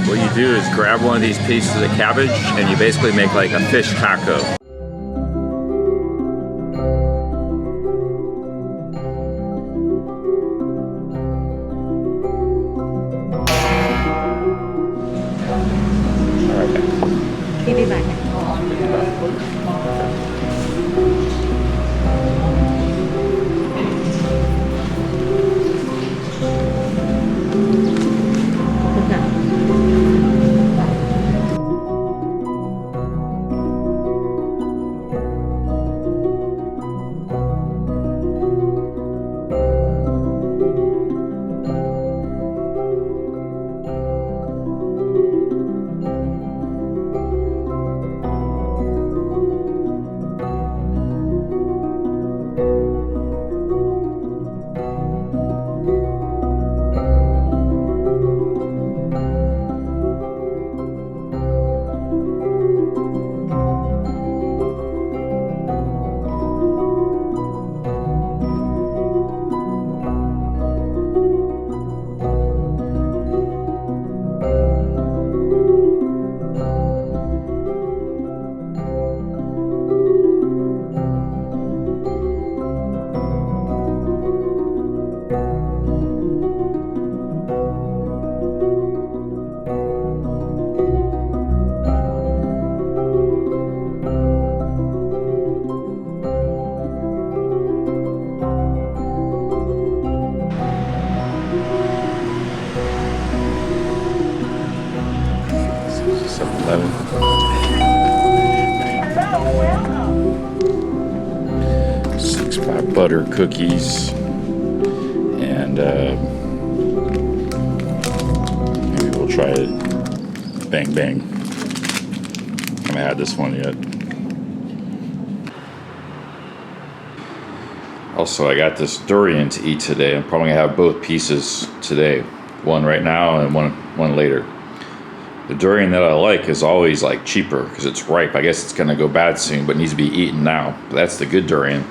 what you do is grab one of these pieces of cabbage and you basically make like a fish taco. Butter cookies and maybe we'll try it. Bang bang. I haven't had this one yet. Also, I got this durian to eat today. I'm probably gonna have both pieces today. One right now and one later. The durian that I like is always like cheaper because it's ripe. I guess it's gonna go bad soon, but needs to be eaten now. But that's the good durian.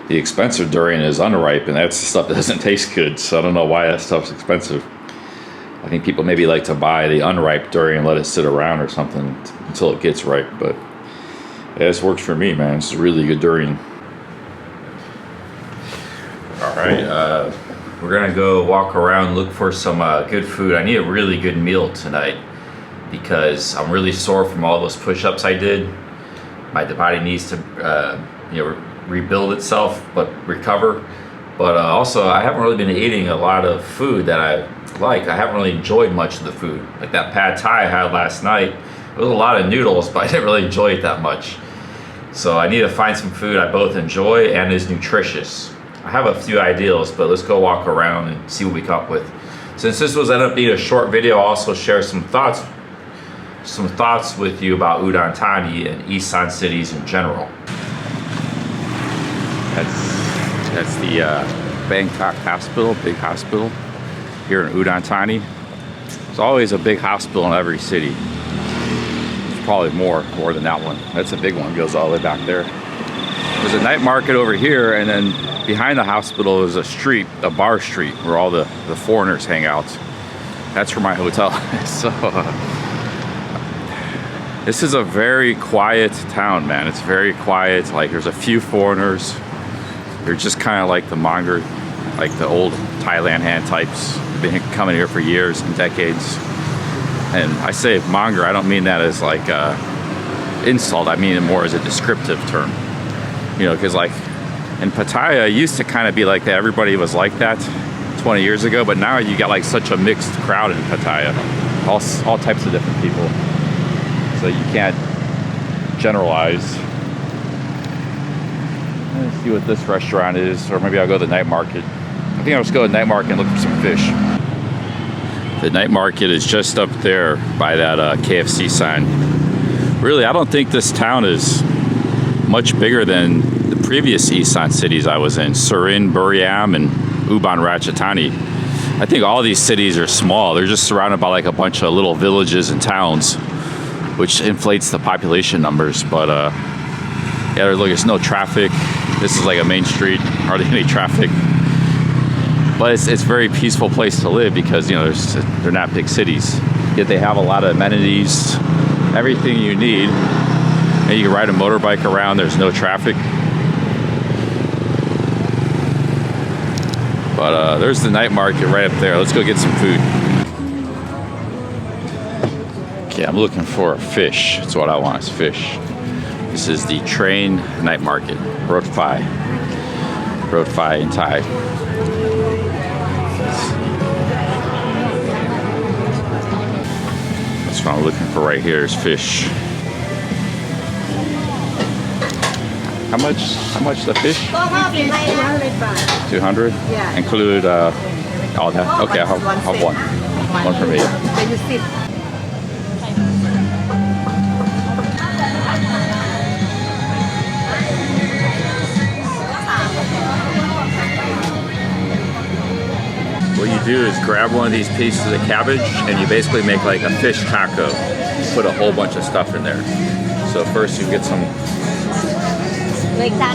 The expensive durian is unripe, and that's the stuff that doesn't taste good, so I don't know why that stuff's expensive. I think people maybe like to buy the unripe durian and let it sit around or something until it gets ripe, but yeah, this works for me, man. It's really good durian. Alright, we're gonna go walk around, look for some good food. I need a really good meal tonight because I'm really sore from all those push-ups I did. My body needs to, rebuild itself, but recover. But also, I haven't really been eating a lot of food that I like. I haven't really enjoyed much of the food. Like that pad thai I had last night, it was a lot of noodles, but I didn't really enjoy it that much. So I need to find some food I both enjoy and is nutritious. I have a few ideas, but let's go walk around and see what we come up with. Since this was ended up being a short video, I'll also share some thoughts with you about Udon Thani and Isan cities in general. That's the Bangkok hospital, big hospital here in Udon Thani. There's always a big hospital in every city. There's probably more than that one. That's a big one, goes all the way back there. There's a night market over here, and then behind the hospital is a street, a bar street, where all the foreigners hang out. That's where my hotel is. So this is a very quiet town, man. It's very quiet. Like there's a few foreigners. They're just kind of like the monger, like the old Thailand hand types. They've been coming here for years and decades. And I say monger, I don't mean that as like insult. I mean it more as a descriptive term. You know, because like in Pattaya, it used to kind of be like that. Everybody was like that 20 years ago, but now you got like such a mixed crowd in Pattaya. All types of different people. So you can't generalize. Let's see what this restaurant is, or maybe I'll go to the night market. I think I'll just go to the night market and look for some fish. The night market is just up there by that KFC sign. Really, I don't think this town is much bigger than the previous Isan cities I was in, Surin, Buriram, and Ubon Ratchathani. I think all these cities are small. They're just surrounded by like a bunch of little villages and towns, which inflates the population numbers. But yeah, look, there's no traffic. This is like a main street, hardly any traffic. But it's a very peaceful place to live because, you know, they're not big cities. Yet they have a lot of amenities, everything you need. And you can ride a motorbike around, there's no traffic. But there's the night market right up there. Let's go get some food. Okay, I'm looking for a fish. That's what I want, is fish. This is the train night market, Road Phi in Thai. That's what I'm looking for right here, is fish. How much the fish? 200? Yeah. Include all that? Okay, I'll have one. One for me. Can you sit? What you do is grab one of these pieces of cabbage and you basically make like a fish taco. You put a whole bunch of stuff in there. So first you get some,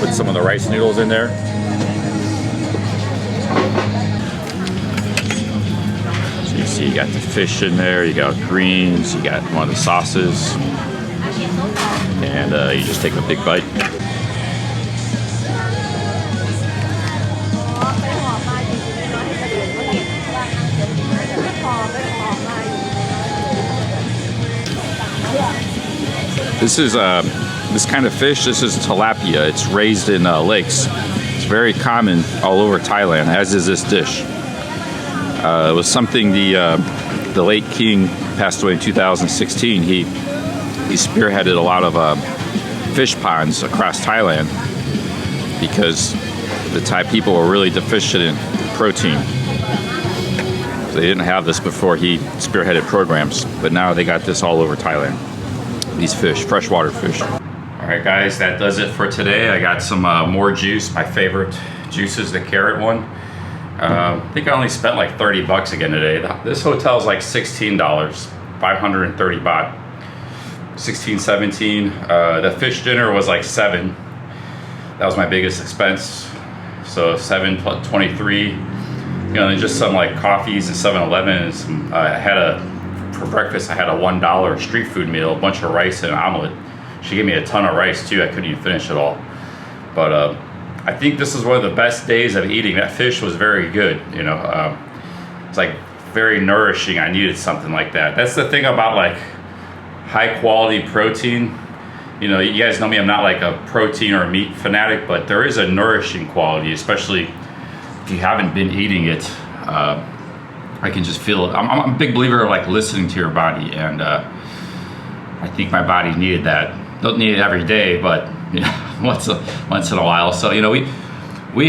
put some of the rice noodles in there. So you see you got the fish in there, you got greens, you got one of the sauces, and you just take a big bite. This is this kind of fish. This is tilapia. It's raised in lakes. It's very common all over Thailand, as is this dish. It was something the late king passed away in 2016. He spearheaded a lot of fish ponds across Thailand because the Thai people were really deficient in protein. They didn't have this before he spearheaded programs, but now they got this all over Thailand. These fish, freshwater fish. All right, guys, that does it for today. I got some more juice. My favorite juice is the carrot one. I think I only spent like 30 bucks again today. This hotel is like $16, 530 baht, 16, 17. The fish dinner was like 7. That was my biggest expense. So 7 plus 23. You know, and just some like coffees at 7-Eleven. And some, for breakfast, I had a $1 street food meal, a bunch of rice and an omelet. She gave me a ton of rice too. I couldn't even finish it all. But I think this is one of the best days of eating. That fish was very good. You know, it's like very nourishing. I needed something like that. That's the thing about like high quality protein. You know, you guys know me, I'm not like a protein or meat fanatic, but there is a nourishing quality, especially if you haven't been eating it. I can just feel it. I'm a big believer of like listening to your body, and I think my body needed that. Don't need it every day, but you know, once in a while. So you know, we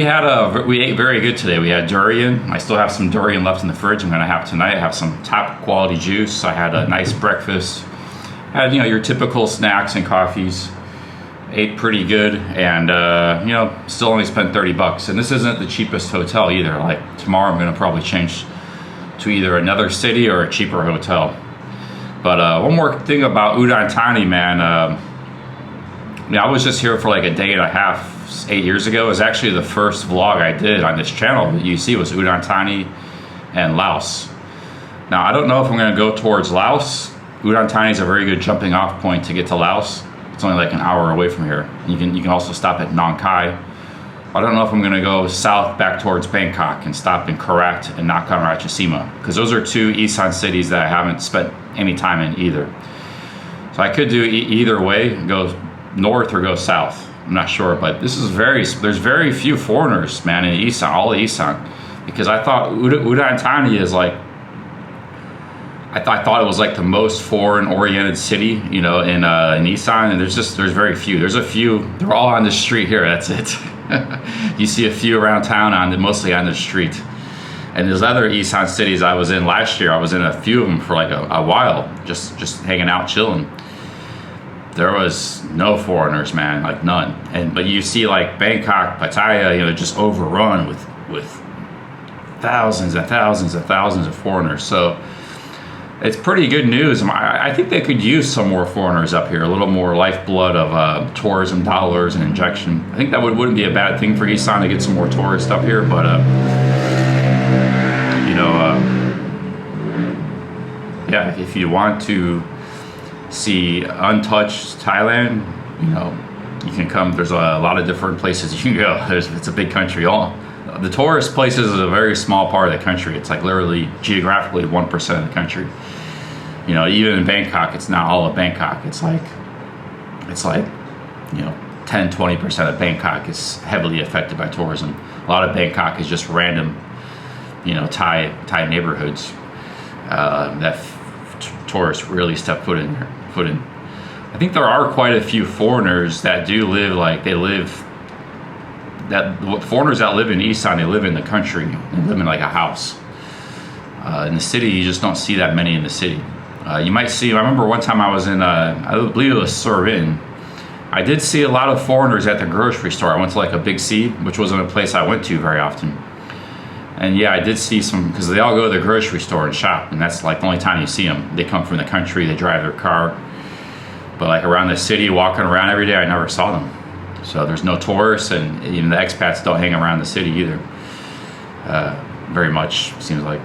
ate very good today. We had durian. I still have some durian left in the fridge. I'm gonna have tonight. I have some top quality juice. I had a nice breakfast. Had, you know, your typical snacks and coffees. Ate pretty good, and you know, still only spent 30 bucks. And this isn't the cheapest hotel either. Like tomorrow, I'm gonna probably change to either another city or a cheaper hotel. But one more thing about Udon Thani, man. You know, I was just here for like a day and a half 8 years ago. It was actually the first vlog I did on this channel that you see was Udon Thani and Laos. Now I don't know if I'm gonna go towards Laos. Udon Thani is a very good jumping off point to get to Laos. It's only like an hour away from here. You can also stop at Nong Khai. I don't know if I'm gonna go south back towards Bangkok and stop in Karat and Nakhon Ratchasima, because those are 2 Isan cities that I haven't spent any time in either. So I could do either way, go north or go south. I'm not sure, but this is there's very few foreigners, man, in Isan, all of Isan, because I thought Udon Thani is like, I thought it was like the most foreign-oriented city, you know, in Isan, and there's very few. There's a few. They're all on the street here. That's it. You see a few around town, mostly on the street. And there's other Isan cities I was in last year. I was in a few of them for like a while, just hanging out, chilling. There was no foreigners, man, like none. But you see like Bangkok, Pattaya, you know, just overrun with thousands and thousands and thousands of foreigners. So it's pretty good news. I think they could use some more foreigners up here, a little more lifeblood of tourism dollars and injection. I think that wouldn't be a bad thing for Isan to get some more tourists up here, but you know, yeah, if you want to see untouched Thailand, you can come. There's a lot of different places you can go. It's a big country. All the tourist places is a very small part of the country. It's like literally geographically 1% of the country. Even in Bangkok, it's not all of Bangkok. It's like 10-20% of Bangkok is heavily affected by tourism. A lot of Bangkok is just random, Thai neighborhoods that tourists really step foot in. I think there are quite a few foreigners that do live foreigners that live in Isan, they live in the country. They live in like a house. In the city, you just don't see that many in the city. You might see. I remember one time I was in, I believe it was Surin. I did see a lot of foreigners at the grocery store. I went to like a Big C, which wasn't a place I went to very often. And yeah, I did see some, because they all go to the grocery store and shop, and that's like the only time you see them. They come from the country, they drive their car. But like around the city, walking around every day, I never saw them. So there's no tourists, and even the expats don't hang around the city either. Very much, seems like.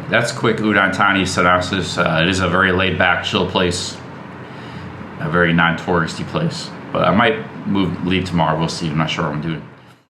That's quick Udon Thani synopsis. It is a very laid back, chill place. A very non-touristy place. But I might leave tomorrow. We'll see. I'm not sure what I'm doing.